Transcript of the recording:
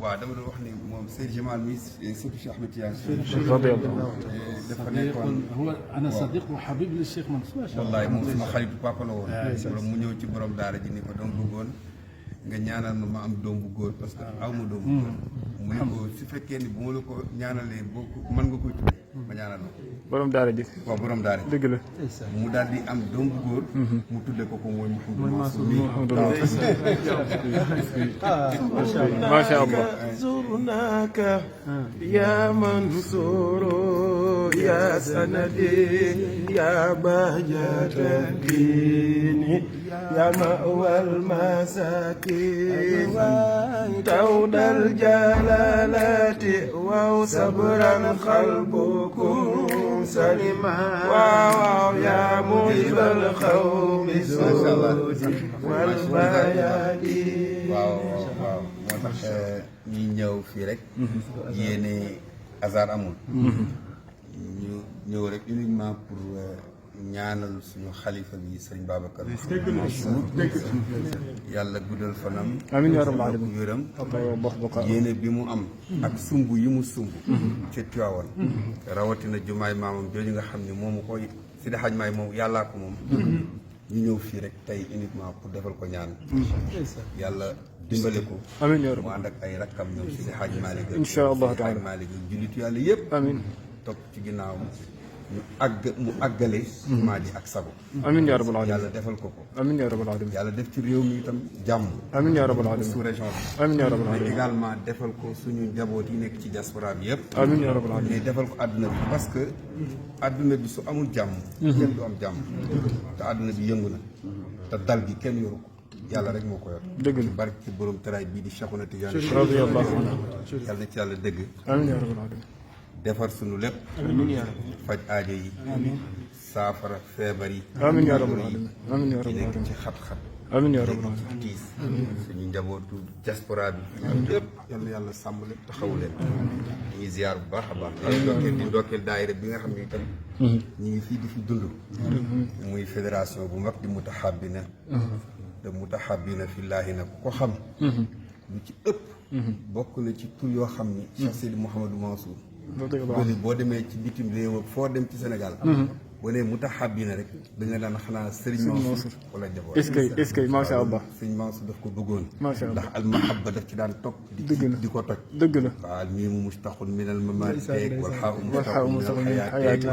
waaw dama doon wax ni moom Seydi Jamal mi surtout Cheikh Ahmed Tidiane dafa nekkoon هو أنا صديق وحبيب للشيخ منصور. wallaay moom sama xaritu papa la woon borom mu ñëw ci borom daara ji ni ko doon bëggoon nga ñaanal ma am doom bu góor parce que aw ma doom bu góor mu ne ko su fekkee ni bu ma la ko ñaanalee boo ko mën nga koy tuddee ma ñaanal la ko borom daara ji. waaw borom daara ji dëgg la. mu daal di am doom bu góor mu tudde ko mooy Mouhamadou Mansour mi macha allah. زرناك يا منصور يا سندي يا بهجة الدين يا مأوى المساكين تود الجلالات وصبرا قلبكم سلما يا مجيب القوم السود والبيادين. waaw moo tax ñuy ñëw fii rek yéene hasard amul ñu ñëw rek uniquement pour ñaanal suñu xalifa bi sëriñ Babacar Mansour yàlla guddal fanam amiin yaa rabbal aalamiin wéram yéene bi mu am ak sumb yi mu sumb ci Tiwaawan rawatina jumaay maamam jooju nga xam ne moomu koy Sidi Hadj Maay moom yàllaa ko moom ñu ñëw fii rek tey uniquement pour defal ko ñaan yàlla dimbale ko amiin yaa rabbi mu ànd ak ay rakkam ñoom Sidi Hadj Malick insha allah taala Malick jullitu yàlla yëpp amiin topp ci ginnaaw mu àggale maa ji ak sago amiin yaa rabbal yàlla aalamiin defal ko ko amiin yaa rabbal aalamiin yàlla def ci réew mi itam jàmm amiin yaa rabbal aalamiin sous région bi amiin yaa rabbal mais aalamiin également defal ko suñu njaboot yi nekk ci diaspora bi yëpp amiin yaa rabbal aalamiin mais defal ko àdduna bi parce que àdduna bi su amul jàmm kenn du am jàmm te àdduna bi yëngu na te dal gi kenn yoru ko yàlla rek moo ko yor dëgg la barke ci borom teraay bii di Cheikhouna Tidiane radiyallahu anhu yàlla na ci yàlla dëgg amiin yaa rabbal aalamiin defar suñu lépp faj aajo yi saafara feebar yi amiin yaa rabbal aalamiin amiin yaa ci rabbal nekk aalamiin ci xat-xat amiin yaa rabbal nekk aalamiin ci tiis suñu njabootu diaspora bi yëpp yàlla yàlla sàmm leen taxawu leen ñuy ziar bu baax a baax di ndokkeel daayira bi nga xam ne itam ñu ngi fii di fi dund muy fédération bu mag di mutahabina te mutahabina fillaahi nag ku ko xam lu ci ëpp bokk na ci tur yoo xam ni Cheikh Seydi Mouhamadou Mansour bëri boo demee ci bitim réew ak foo dem ci Sénégal boo nee mutahabina rek dañ la daan xanaa Serigne Mansour wala njaboot est-ce que macha allah Serigne Mansour daf ko bëggoon macha allah ndax al mahabba daf ci daan topp di ko toj dëgg la waaw miimu mustaxun min al mamaat wal xaa u والحاء mustaxun min al مستقبل xayaat